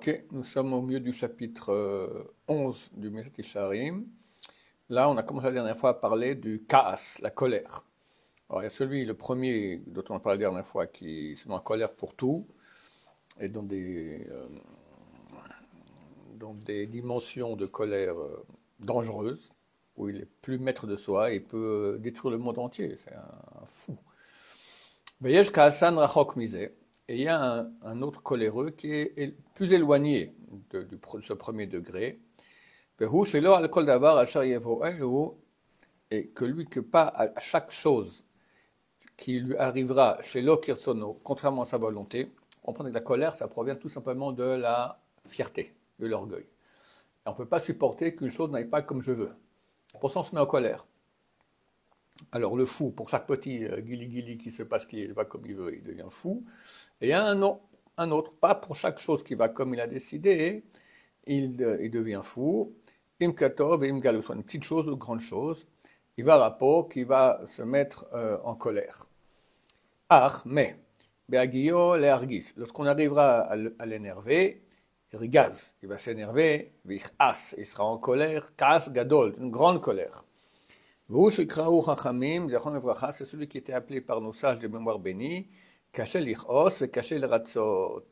Ok, nous sommes au milieu du chapitre 11 du Mesat Yesharim. Là, on a commencé la dernière fois à parler du Kaas, la colère. Alors, il y a celui, le premier dont on a parlé la dernière fois, qui se met en colère pour tout, et dans des dimensions de colère dangereuses, où il est plus maître de soi, et peut détruire le monde entier. C'est un fou. Veyesh Kaasan Rachok Mizeh. Et il y a un autre coléreux qui est plus éloigné de ce premier degré. Et que lui, que pas à chaque chose qui lui arrivera chez Lokirsono, contrairement à sa volonté, on comprend que la colère, ça provient tout simplement de la fierté, de l'orgueil. Et on ne peut pas supporter qu'une chose n'aille pas comme je veux. Pour ça, on se met en colère. Alors le fou, pour chaque petit guili-guili qui se passe, qui va comme il veut, il devient fou. Et il y a un autre, pas pour chaque chose qui va comme il a décidé, il devient fou. Imkatov et imgalou, soit une petite chose ou une grande chose, il va à peau, qui va se mettre en colère. Mais, beagio le argis, lorsqu'on arrivera à l'énerver, il rigaz, il va s'énerver, vichas, il sera en colère, kas gadol, une grande colère. C'est celui qui était appelé par nos sages de mémoire bénie, caché l'ichos et caché le ratzot.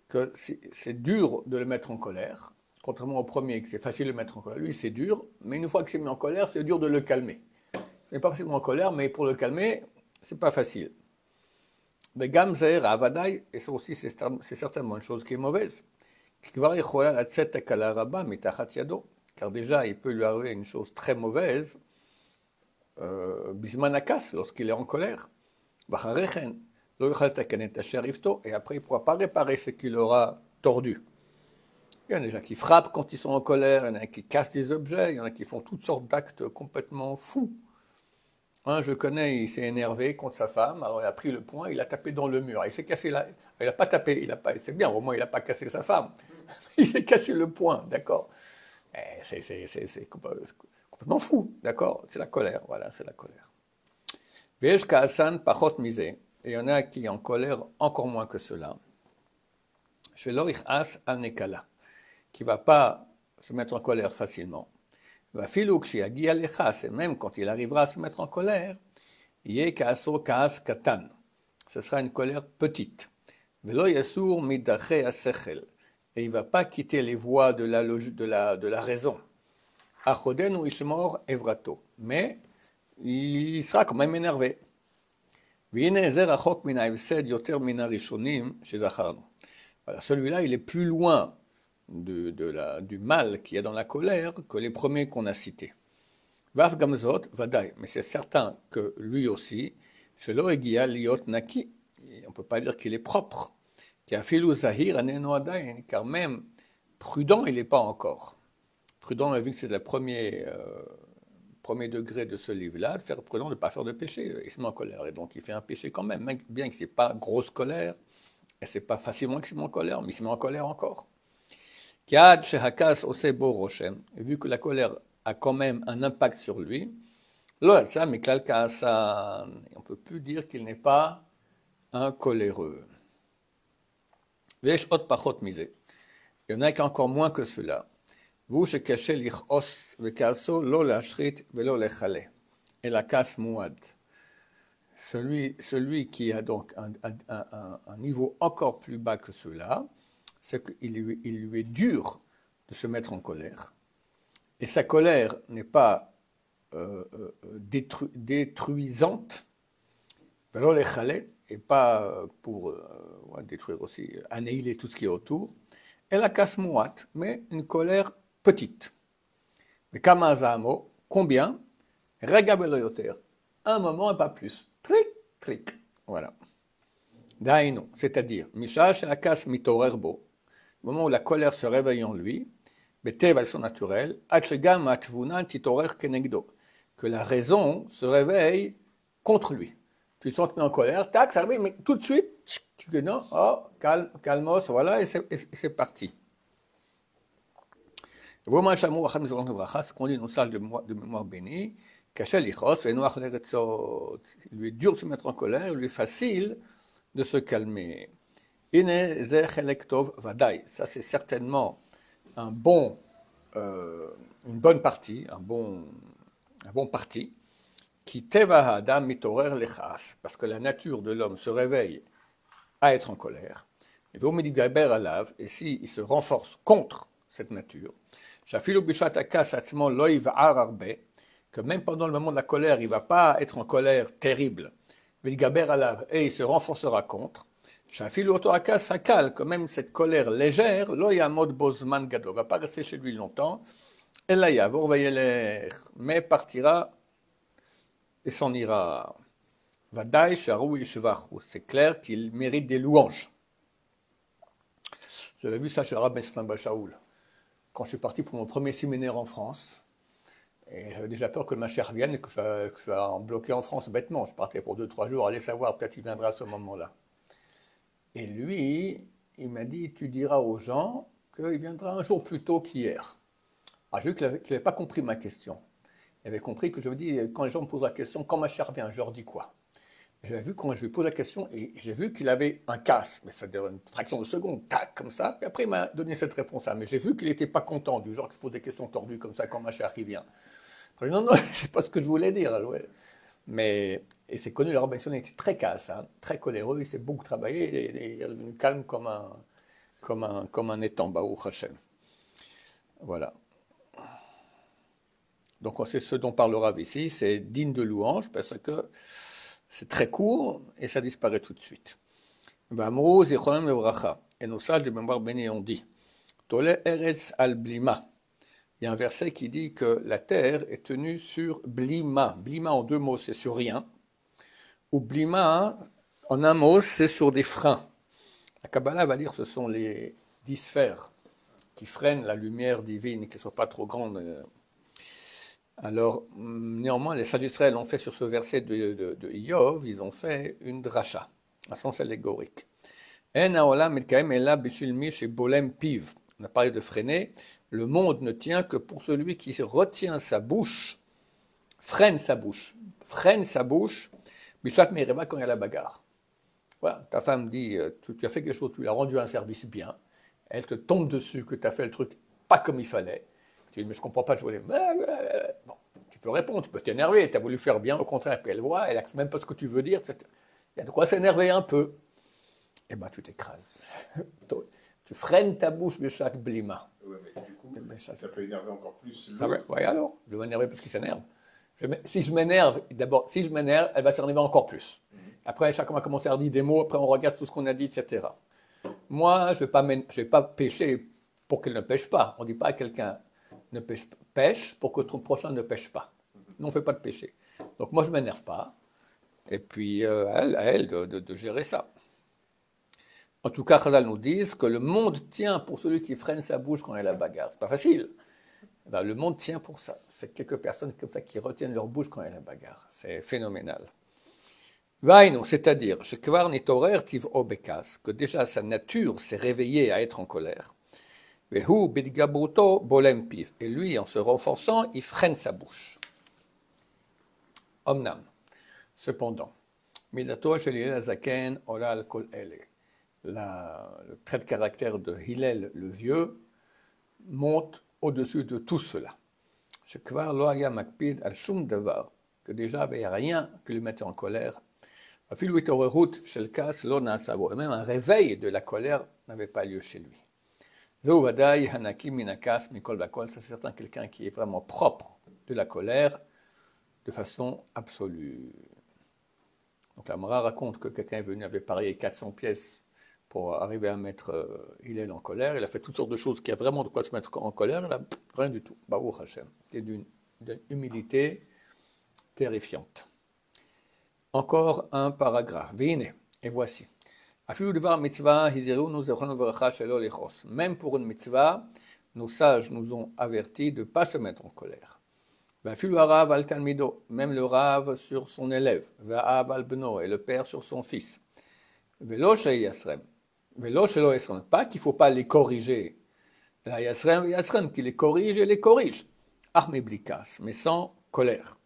Que c'est dur de le mettre en colère, contrairement au premier, que c'est facile de le mettre en colère. Lui, c'est dur, mais une fois que c'est mis en colère, c'est dur de le calmer. Il n'est pas facilement en colère, mais pour le calmer, c'est pas facile. Et ça aussi, c'est certainement une chose qui est mauvaise. Car déjà, il peut lui arriver une chose très mauvaise, bismanakas, lorsqu'il est en colère. Et après, il ne pourra pas réparer ce qu'il aura tordu. Il y en a déjà qui frappent quand ils sont en colère, il y en a qui cassent des objets, il y en a qui font toutes sortes d'actes complètement fous. Je connais, il s'est énervé contre sa femme, alors il a pris le poing, il a tapé dans le mur. Il s'est cassé là, il n'a pas tapé, c'est bien, au moins il n'a pas cassé sa femme. Il s'est cassé le poing, d'accord. C'est complètement fou, d'accord. C'est la colère, voilà, c'est la colère. Veyesh kaasan pachot misé. Et il y en a qui en colère encore moins que cela. Shelo ichas al nekala, qui ne va pas se mettre en colère facilement. Va filuk shiagi alechas, et même quand il arrivera à se mettre en colère, yé kaaso kaas katan. Ce sera une colère petite. Velo yasur midache asechel. Et il ne va pas quitter les voies de la raison. Achoden ou ishmor evrato. Mais il sera quand même énervé. Voilà, celui-là, il est plus loin du mal qu'il y a dans la colère que les premiers qu'on a cités. Vav gamzot, vadaï, mais c'est certain que lui aussi, shelo egia liot naki, on ne peut pas dire qu'il est propre, car même prudent, il n'est pas encore. Prudent, on a vu que c'est le premier degré de ce livre-là, de faire prudent de ne pas faire de péché. Il se met en colère, et donc il fait un péché quand même, bien que ce n'est pas grosse colère, et ce n'est pas facilement qu'il se met en colère, mais il se met en colère encore. Kiad shehakas osebo roshem, vu que la colère a quand même un impact sur lui, lo alsa miklal kaasan, on ne peut plus dire qu'il n'est pas un coléreux. Vesh ot pachot misé. Il y en a qui encore moins que cela. Vous shekashe lichos vekaso lo lashrit velo lechale. Et la casse mouad. Celui qui a donc un niveau encore plus bas que cela, c'est qu'il lui est dur de se mettre en colère. Et sa colère n'est pas détruisante, velo lechale, et pas pour détruire aussi, annihiler tout ce qui est autour. Et la casse mouat, mais une colère petite. Mais kamazamo, combien? Regabeloyoter. Un moment et pas plus. Tric, tric. Voilà. Daino, c'est-à-dire, Misha she'akas mitorerbo, le moment où la colère se réveille en lui, betev à son naturel, achegam atvunan titorer kenegdo, que la raison se réveille contre lui. Tu te sens mis en colère, tac, ça réveille, mais tout de suite, tu dis non, oh, calmos, voilà, et c'est parti. Ce qu'on dit dans le sage de mémoire bénie, il lui est dur de se mettre en colère, il lui est facile de se calmer. Ine ze chelek tov vadaï. Ça, c'est certainement un bon, une bonne partie, un bon parti, qui teva adam mitorer lechas, parce que la nature de l'homme se réveille à être en colère. Et v'omidigaber alav, et s'il se renforce contre cette nature, shafilu bishat akas atzmo lo yiv'ar arbe, que même pendant le moment de la colère, il ne va pas être en colère terrible, v'midigaber alav, et il se renforcera contre. Shafilu oto akas sakal, que même cette colère légère, lo yamod bozman gado, va pas rester chez lui longtemps, ela yavor vayelech, mais partira et s'en ira. Vadaï sharou yishvachu, c'est clair qu'il mérite des louanges. J'avais vu ça chez le rabbin Stan Shaoul, quand je suis parti pour mon premier séminaire en France. Et j'avais déjà peur que ma chère vienne et que je sois bloqué en France bêtement. Je partais pour 2-3 jours, allez savoir, peut-être il viendra à ce moment-là. Et lui, il m'a dit, tu diras aux gens qu'il viendra un jour plus tôt qu'hier. Ah, j'ai vu qu'il n'avait pas compris ma question. Il avait compris que je lui dis, quand les gens me posent la question, quand ma chère vient, je leur dis quoi? J'avais vu quand je lui pose la question, et j'ai vu qu'il avait un casse, mais ça dure une fraction de seconde, tac, comme ça, puis après il m'a donné cette réponse-là. Mais j'ai vu qu'il n'était pas content, du genre qu'il pose des questions tordues comme ça quand ma chère qui vient. Je dis, non, non, c'est pas ce que je voulais dire. Ouais. Mais, et c'est connu, le rabbin était très casse, hein, très coléreux, il s'est beaucoup travaillé, il est devenu calme comme un étang, Baruch Hashem. Voilà. Donc c'est ce dont parle le Rav ici, c'est digne de louange, parce que c'est très court et ça disparaît tout de suite. V'amru zichronim levracha. Et nos sages de mémoire bénis ont dit Tole eretz al blima. Il y a un verset qui dit que la terre est tenue sur blima. Blima en 2 mots, c'est sur rien. Ou blima, en un mot, c'est sur des freins. La Kabbalah va dire que ce sont les 10 sphères qui freinent la lumière divine, qui ne soit pas trop grande. Alors, néanmoins, les sages d'Israël ont fait sur ce verset de Iov, ils ont fait une dracha, un sens allégorique. On a parlé de freiner. Le monde ne tient que pour celui qui retient sa bouche, freine sa bouche, Bishat Mereva quand il y a la bagarre. Voilà, ta femme dit, tu as fait quelque chose, tu lui as rendu un service bien, elle te tombe dessus que tu as fait le truc pas comme il fallait. Tu dis, mais je comprends pas, je voulais... Bon, tu peux répondre, tu peux t'énerver, tu as voulu faire bien, au contraire, puis elle voit, elle n'accepte même pas ce que tu veux dire, il y a de quoi s'énerver un peu. Eh bien, tu t'écrases. Tu freines ta bouche de chaque blima. Oui, mais du coup, ça peut énerver encore plus l'autre. Oui, alors, je vais m'énerver parce qu'il s'énerve. Si je m'énerve, d'abord, si je m'énerve, elle va s'énerver encore plus. Après, chacun va commencer à dire des mots, après on regarde tout ce qu'on a dit, etc. Moi, je ne vais pas pécher pour qu'elle ne pêche pas. On ne dit pas à quelqu'un ne pêche pour que ton prochain ne pêche pas. Non, on ne fait pas de péché. Donc moi, je ne m'énerve pas. Et puis, à elle de gérer ça. En tout cas, Chazal nous disent que le monde tient pour celui qui freine sa bouche quand il y a la bagarre. C'est pas facile. Ben, le monde tient pour ça. C'est quelques personnes comme ça qui retiennent leur bouche quand il y a la bagarre. C'est phénoménal. Vainu, c'est-à-dire, que déjà sa nature s'est réveillée à être en colère. Et lui, en se renforçant, il freine sa bouche. Omnam. Cependant, le trait de caractère de Hillel le vieux monte au-dessus de tout cela. Que déjà il n'y avait rien qui le mettait en colère. Et même un réveil de la colère n'avait pas lieu chez lui. C'est certain quelqu'un qui est vraiment propre de la colère de façon absolue. Donc la Mara raconte que quelqu'un est venu, avait parié 400 pièces pour arriver à mettre Hillel en colère. Il a fait toutes sortes de choses qui a vraiment de quoi se mettre en colère. Il n'a rien du tout. Baruch Hashem. C'est d'une humilité terrifiante. Encore un paragraphe. Vine. Et voici. Même pour une mitzvah, nos sages nous ont avertis de ne pas se mettre en colère. Même le Rav sur son élève. Et le père sur son fils. Pas qu'il ne faut pas les corriger. Qu'il les corrige et les corrige. Mais sans colère.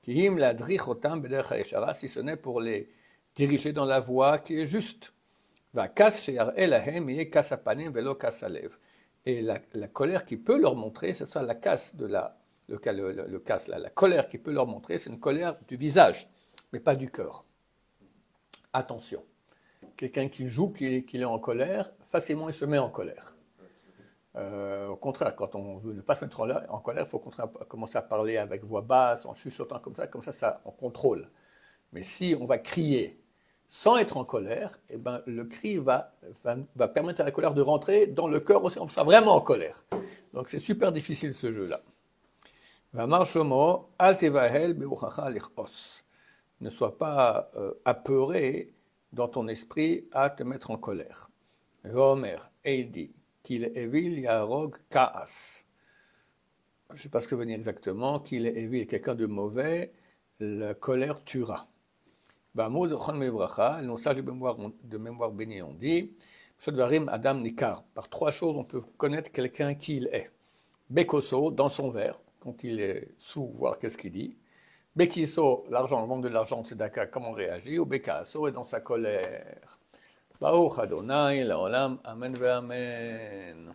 Si ce n'est pour les diriger dans la voie qui est juste. Et la colère qui peut leur montrer, c'est ça la casse de la colère qui peut leur montrer, c'est une colère du visage, mais pas du cœur. Attention, quelqu'un qui joue qu'il est en colère, facilement il se met en colère. Au contraire, quand on veut ne pas se mettre en colère, il faut commencer à parler avec voix basse, en chuchotant comme ça on contrôle. Mais si on va crier sans être en colère, eh ben, le cri va permettre à la colère de rentrer dans le cœur aussi, on sera vraiment en colère. Donc c'est super difficile ce jeu-là. Ne sois pas apeuré dans ton esprit à te mettre en colère. Et il dit qu'il est évil yarog kaas. Je ne sais pas ce que veut dire exactement, qu'il est évil, quelqu'un de mauvais, la colère tuera. Nos sages de mémoire bénis on dit, Adam Nikar, par trois choses on peut connaître quelqu'un qui il est. Bekoso, dans son verre, quand il est sous, voir qu'est-ce qu'il dit. Bekiso, l'argent, le monde de l'argent, c'est d'accord, comment on réagit. Ou Bekaso, est dans sa colère. Baruch Adonai, Laolam, Amen ve Amen.